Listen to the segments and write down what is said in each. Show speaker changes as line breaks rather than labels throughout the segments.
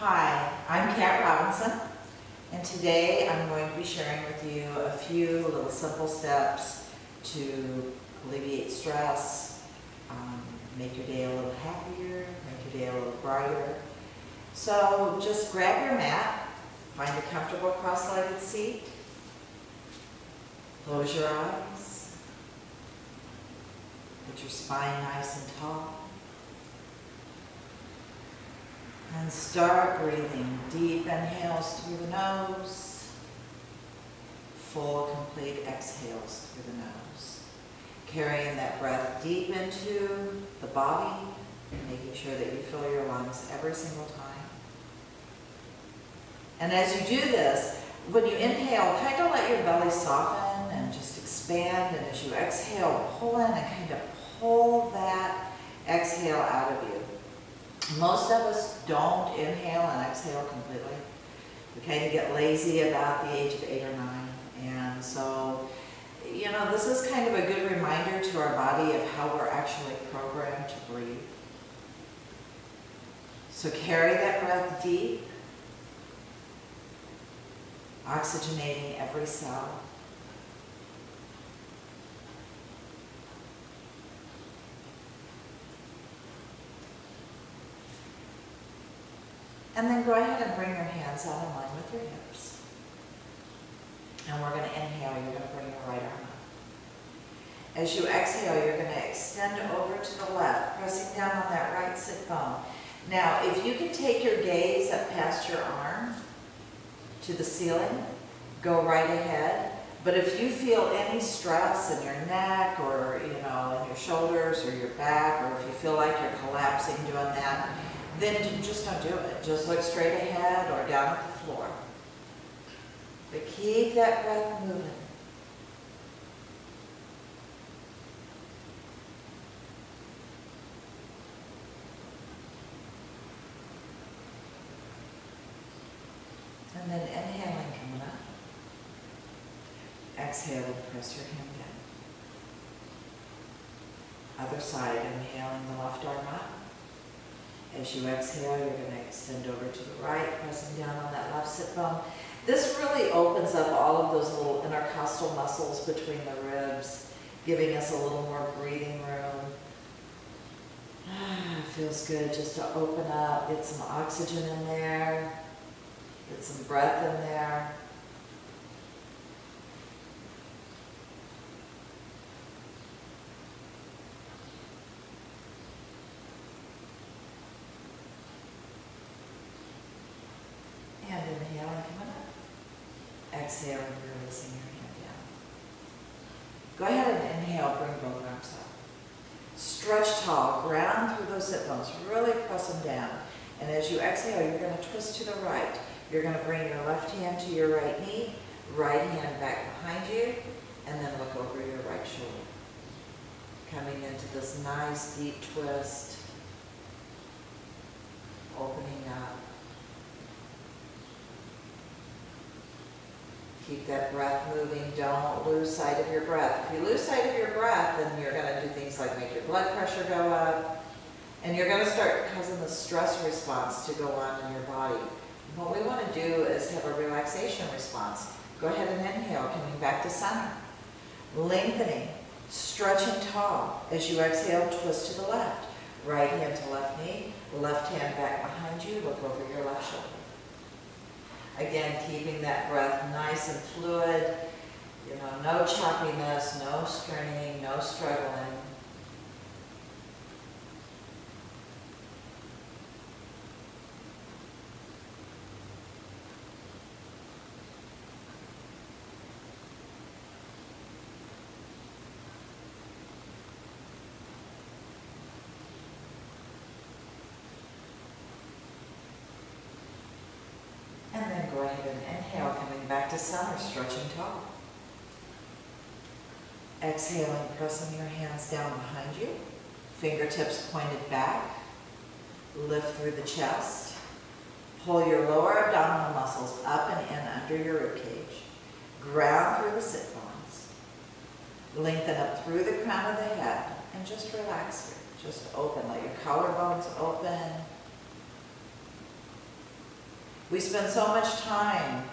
Hi, I'm Kat Robinson, and today I'm going to be sharing with you a few little simple steps to alleviate stress, make your day a little happier, make your day a little brighter. So just grab your mat, find a comfortable cross-legged seat, close your eyes, get your spine nice and tall. And start breathing deep inhales through the nose, full, complete exhales through the nose. Carrying that breath deep into the body, making sure that you fill your lungs every single time. And as you do this, when you inhale, kind of let your belly soften and just expand. And as you exhale, pull in and kind of pull that exhale out of you. Most of us don't inhale and exhale completely. We kind of get lazy about the age of 8 or 9. And so, you know, this is kind of a good reminder to our body of how we're actually programmed to breathe. So carry that breath deep, oxygenating every cell. And then go ahead and bring your hands out in line with your hips. And we're going to inhale, you're going to bring your right arm up. As you exhale, you're going to extend over to the left, pressing down on that right sit bone. Now, if you can take your gaze up past your arm to the ceiling, go right ahead. But if you feel any stress in your neck or, in your shoulders or your back, or if you feel like you're collapsing doing that, then just don't do it. Just look straight ahead or down at the floor. But keep that breath moving. And then inhaling, coming up. Exhaling, press your hand down. Other side, inhaling the left arm up. As you exhale, you're going to extend over to the right, pressing down on that left sit bone. This really opens up all of those little intercostal muscles between the ribs, giving us a little more breathing room. It feels good just to open up, get some oxygen in there, get some breath in there. And inhaling, coming up. Exhaling, releasing your hand down. Go ahead and inhale, bring both arms up. Stretch tall, ground through those hip bones, really press them down. And as you exhale, you're going to twist to the right. You're going to bring your left hand to your right knee, right hand back behind you, and then look over your right shoulder. Coming into this nice deep twist, opening up. Keep that breath moving. Don't lose sight of your breath. If you lose sight of your breath, then you're going to do things like make your blood pressure go up, and you're going to start causing the stress response to go on in your body. What we want to do is have a relaxation response. Go ahead and inhale, coming back to center. Lengthening, stretching tall. As you exhale, twist to the left. Right hand to left knee, left hand back behind you, look over your left shoulder. Again, keeping that breath nice and fluid, no choppiness, no straining, no struggling. And then go ahead and inhale, coming back to center, stretching tall. Exhaling, pressing your hands down behind you, fingertips pointed back. Lift through the chest. Pull your lower abdominal muscles up and in under your ribcage. Ground through the sit bones. Lengthen up through the crown of the head and just relax here. Just open, let your collarbones open. We spend so much time,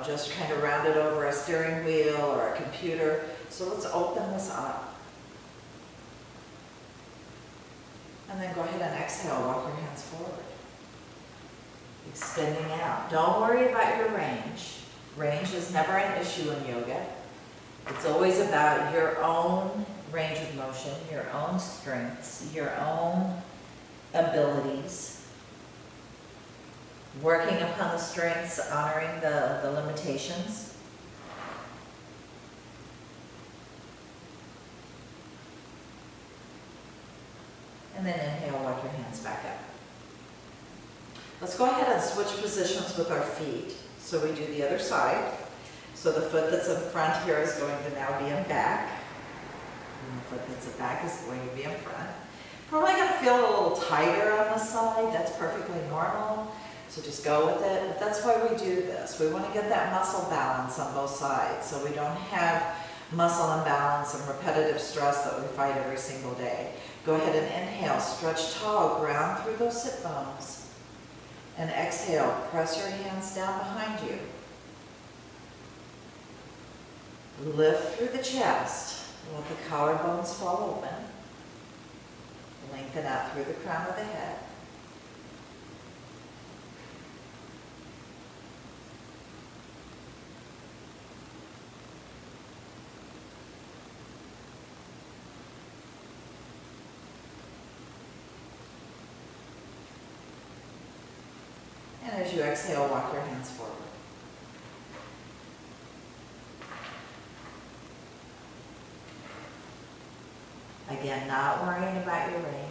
just kind of rounded over a steering wheel or a computer. So let's open this up. And then go ahead and exhale, walk your hands forward. Extending out. Don't worry about your range. Range is never an issue in yoga. It's always about your own range of motion, your own strengths, your own abilities. Working upon the strengths, honoring the limitations. And then inhale, walk your hands back up. Let's go ahead and switch positions with our feet. So we do the other side. So the foot that's in front here is going to now be in back. And the foot that's in back is going to be in front. Probably going to feel a little tighter on this side. That's perfectly normal. So just go with it. But that's why we do this. We want to get that muscle balance on both sides so we don't have muscle imbalance and repetitive stress that we fight every single day. Go ahead and inhale, stretch tall, ground through those sit bones. And exhale, press your hands down behind you. Lift through the chest, let the collarbones fall open. Lengthen out through the crown of the head. And as you exhale, walk your hands forward. Again, not worrying about your range.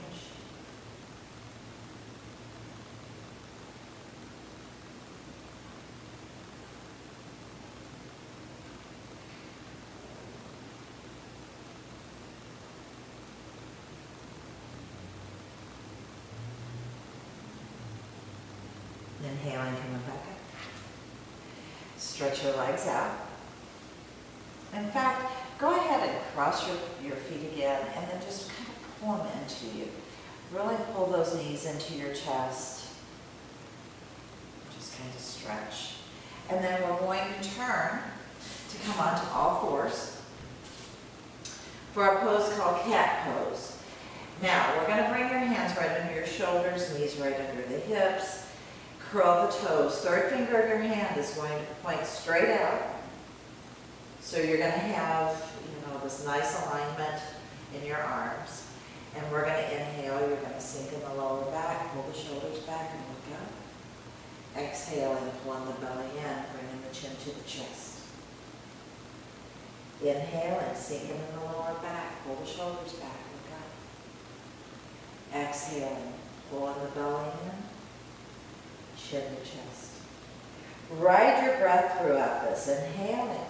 Inhaling, coming back up. Stretch your legs out. In fact, go ahead and cross your feet again and then just kind of pull them into you. Really pull those knees into your chest. Just kind of stretch. And then we're going to turn to come onto all fours for a pose called cat pose. Now, we're going to bring your hands right under your shoulders, knees right under the hips. Curl the toes. Third finger of your hand is going to point straight out. So you're going to have, this nice alignment in your arms. And we're going to inhale. You're going to sink in the lower back, pull the shoulders back and look up. Exhaling, pulling the belly in, bringing the chin to the chest. Inhaling, sinking in the lower back, pull the shoulders back, look up. Exhaling, pulling the belly in, chin to chest. Ride your breath throughout this, inhaling.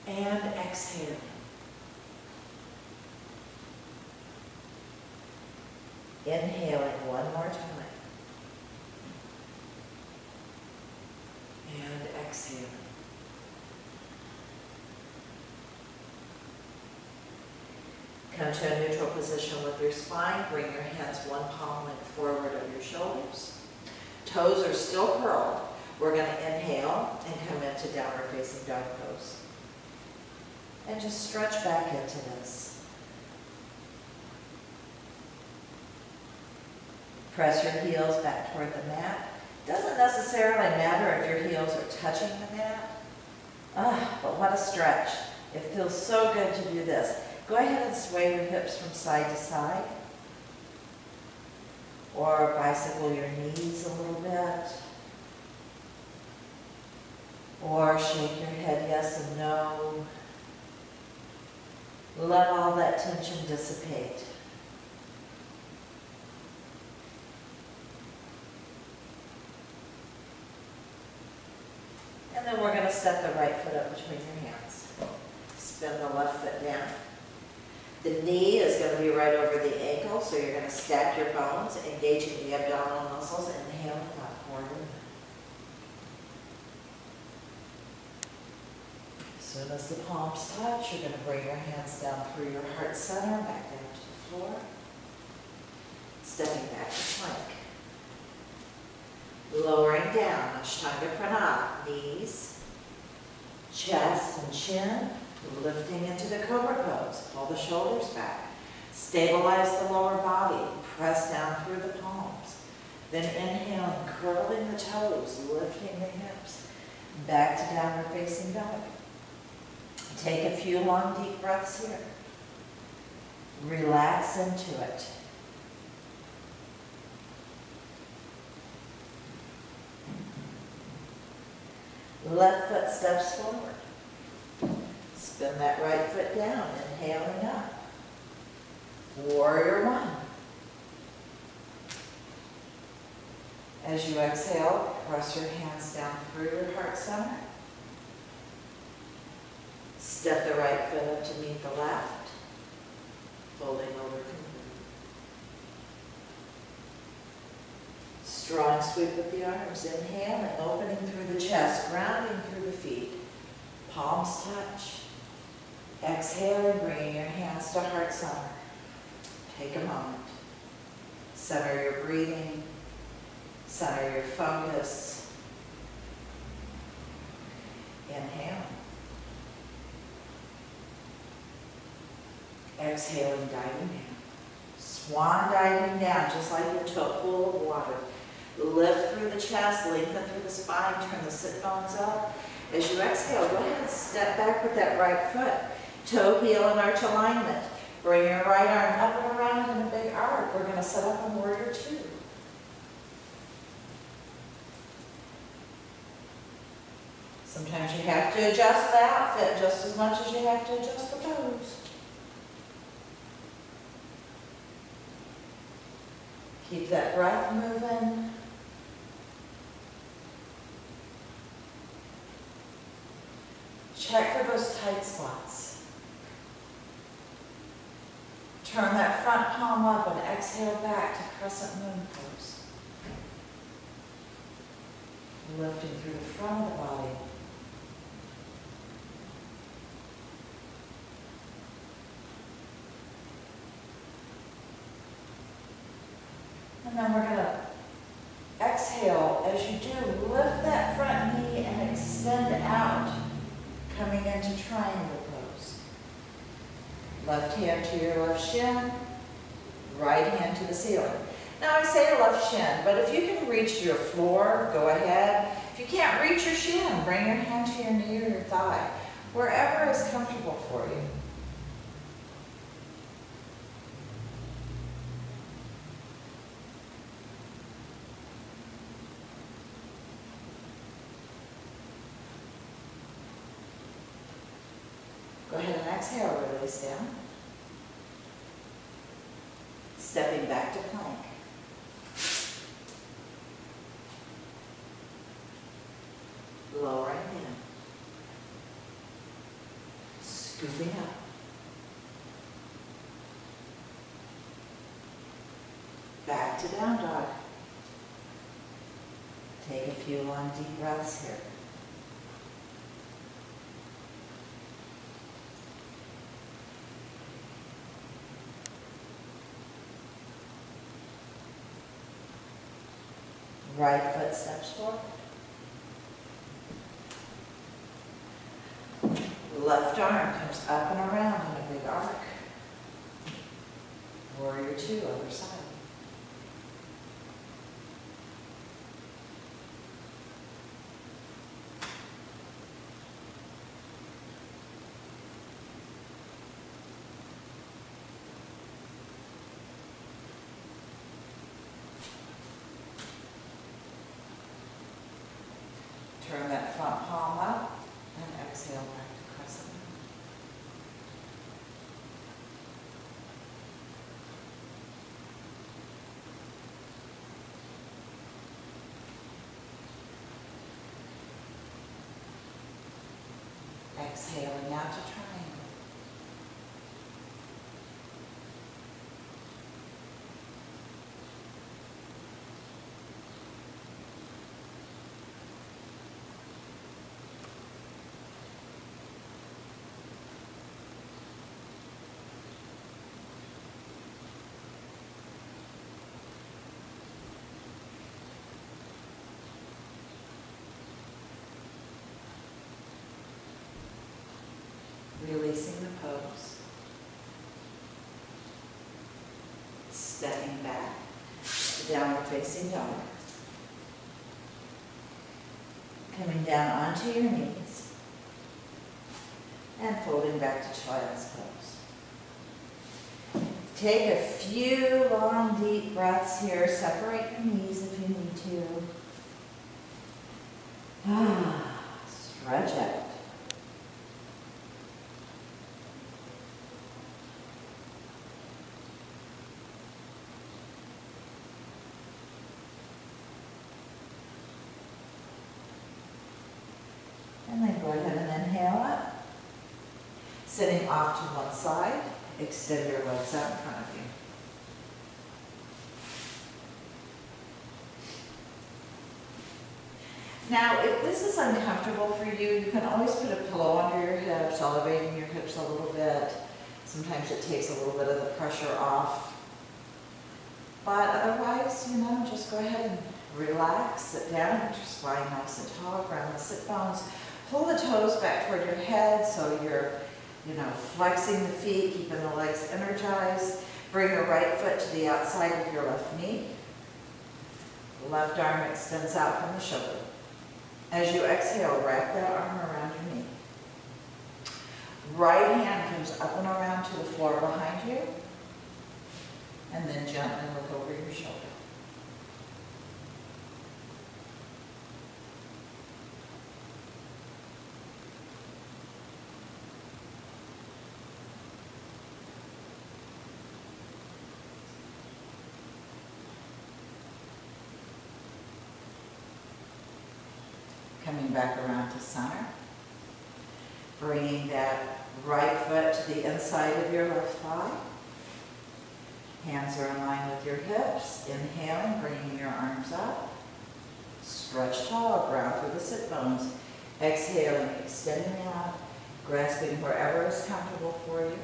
And exhaling. Inhaling one more time. And exhaling. Come to a neutral position with your spine. Bring your hands one palm length forward of your shoulders. Toes are still curled. We're going to inhale and come into downward facing dog pose. And just stretch back into this. Press your heels back toward the mat. Doesn't necessarily matter if your heels are touching the mat. But what a stretch. It feels so good to do this. Go ahead and sway your hips from side to side. Or bicycle your knees a little bit. Or shake your head yes and no. Let all that tension dissipate. And then we're going to step the right foot up between your hands. Spin the left foot down. The knee is going to be right over the ankle, so you're going to stack your bones, engaging the abdominal muscles. Inhale, not forward. As soon as the palms touch, you're going to bring your hands down through your heart center, back down to the floor. Stepping back to plank. Lowering down, Ashtanga Pranaya, knees, chest and chin, lifting into the Cobra pose. Pull the shoulders back. Stabilize the lower body. Press down through the palms. Then inhaling, curling the toes, lifting the hips. Back to downward facing dog. Take a few long, deep breaths here. Relax into it. Left foot steps forward. Spin that right foot down, inhaling up. Warrior one. As you exhale, press your hands down through your heart center. Step the right foot up to meet the left, folding over completely. Strong sweep with the arms. Inhale and opening through the chest, grounding through the feet. Palms touch. Exhale and bring your hands to heart center. Take a moment. Center your breathing. Center your focus. Inhale. Exhaling, diving down. Swan diving down, just like into a pool of water. Lift through the chest, lengthen through the spine, turn the sit bones up. As you exhale, go ahead and step back with that right foot. Toe, heel, and arch alignment. Bring your right arm up and around in a big arc. We're going to set up on warrior two. Sometimes you have to adjust the outfit just as much as you have to adjust the pose. Keep that breath moving. Check for those tight spots. Turn that front palm up and exhale back to crescent moon pose. Lifting through the front of the body. And then we're going to exhale. As you do, lift that front knee and extend out, coming into triangle pose. Left hand to your left shin, right hand to the ceiling. Now I say left shin, but if you can reach your floor, go ahead. If you can't reach your shin, bring your hand to your knee or your thigh, wherever is comfortable for you. Go ahead and exhale, release down. Stepping back to plank. Lowering down. Scooping up. Back to down dog. Take a few long deep breaths here. Right foot steps forward. Left arm comes up and around in a big arc. Warrior two, other side. Turn that front palm up and exhale back to crescent moon. Exhaling out to triangle. Releasing the pose. Stepping back to downward facing dog. Coming down onto your knees. And folding back to child's pose. Take a few long, deep breaths here. Separate your knees if you need to. Stretch out. And then go ahead and inhale up. Sitting off to one side, extend your legs out in front of you. Now, if this is uncomfortable for you, you can always put a pillow under your hips, elevating your hips a little bit. Sometimes it takes a little bit of the pressure off. But otherwise, just go ahead and relax, sit down, get your spine nice and tall, ground the sit bones. Pull the toes back toward your head so you're, flexing the feet, keeping the legs energized. Bring the right foot to the outside of your left knee. The left arm extends out from the shoulder. As you exhale, wrap that arm around your knee. Right hand comes up and around to the floor behind you. And then gently look over your shoulder. Coming back around to center. Bringing that right foot to the inside of your left thigh. Hands are in line with your hips. Inhaling, bringing your arms up. Stretch tall, ground through the sit bones. Exhaling, extending out, grasping wherever is comfortable for you.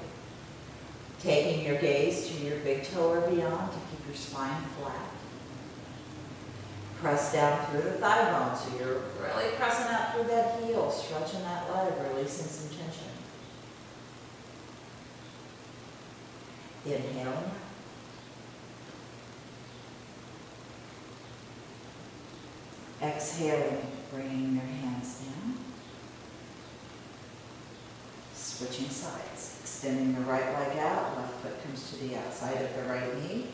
Taking your gaze to your big toe or beyond to keep your spine flat. Press down through the thigh bone, so you're really pressing out through that heel, stretching that leg, releasing some tension. Inhaling. Exhaling, bringing your hands down. Switching sides, extending the right leg out, left foot comes to the outside of the right knee.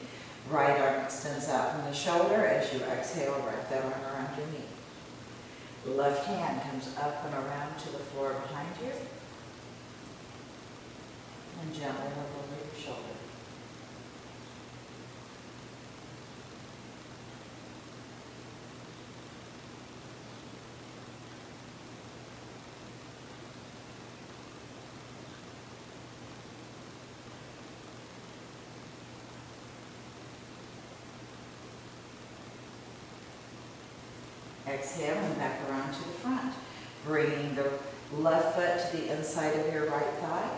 Right arm extends out from the shoulder. As you exhale, wrap that arm around your knee. Left hand comes up and around to the floor behind you. And gently look over your shoulder. Exhaling back around to the front. Bringing the left foot to the inside of your right thigh.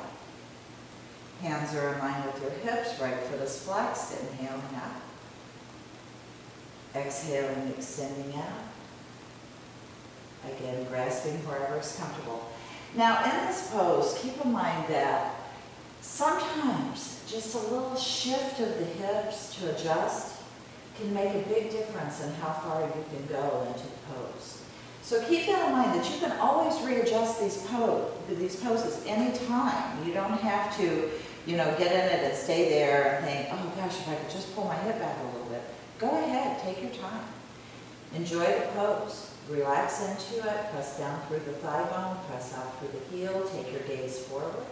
Hands are in line with your hips. Right foot is flexed. Inhaling out. Exhaling, extending out. Again, grasping wherever is comfortable. Now, in this pose, keep in mind that sometimes just a little shift of the hips to adjust can make a big difference in how far you can go into the pose. So keep that in mind, that you can always readjust these poses anytime. You don't have to, get in it and stay there and think, oh gosh, if I could just pull my hip back a little bit. Go ahead, take your time. Enjoy the pose. Relax into it, press down through the thigh bone, press out through the heel, take your gaze forward.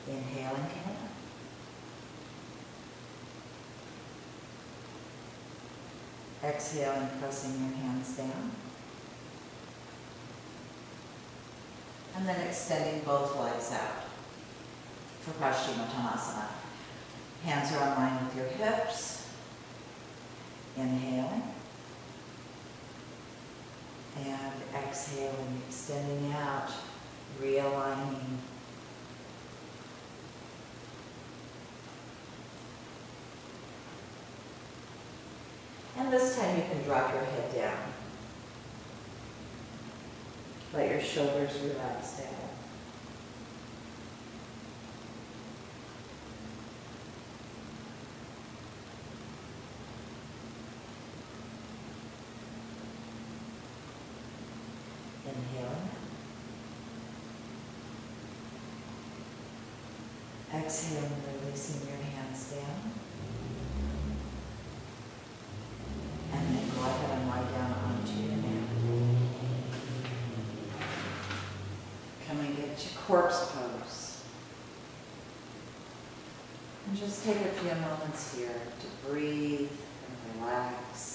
Inhaling, come up. Exhaling, pressing your hands down. And then extending both legs out for Paschimottanasana. Hands are in line with your hips. Inhaling. And exhaling, extending out, realigning. And this time you can drop your head down. Let your shoulders relax down. Inhaling. Exhaling, releasing your hands down. And then go ahead and lie down onto your mat. Come and get your corpse pose. And just take a few moments here to breathe and relax.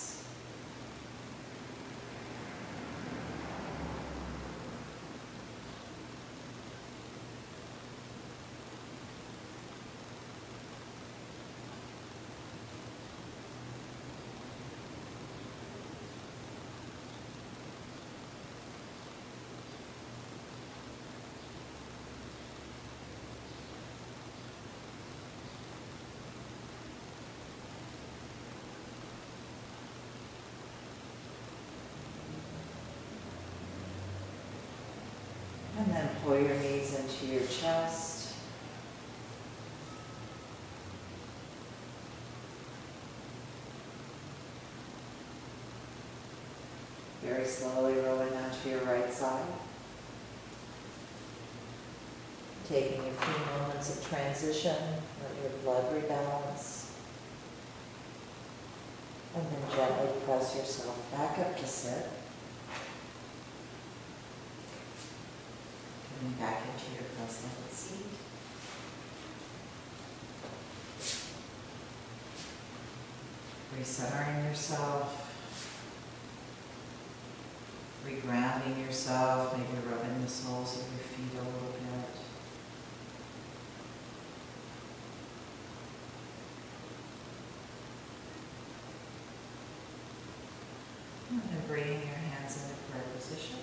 And then pull your knees into your chest. Very slowly rolling onto your right side. Taking a few moments of transition, let your blood rebalance. And then gently press yourself back up to sit. Coming back into your cross-legged seat. Recentering yourself. Regrounding yourself, maybe rubbing the soles of your feet a little bit. And then bringing your hands into prayer position.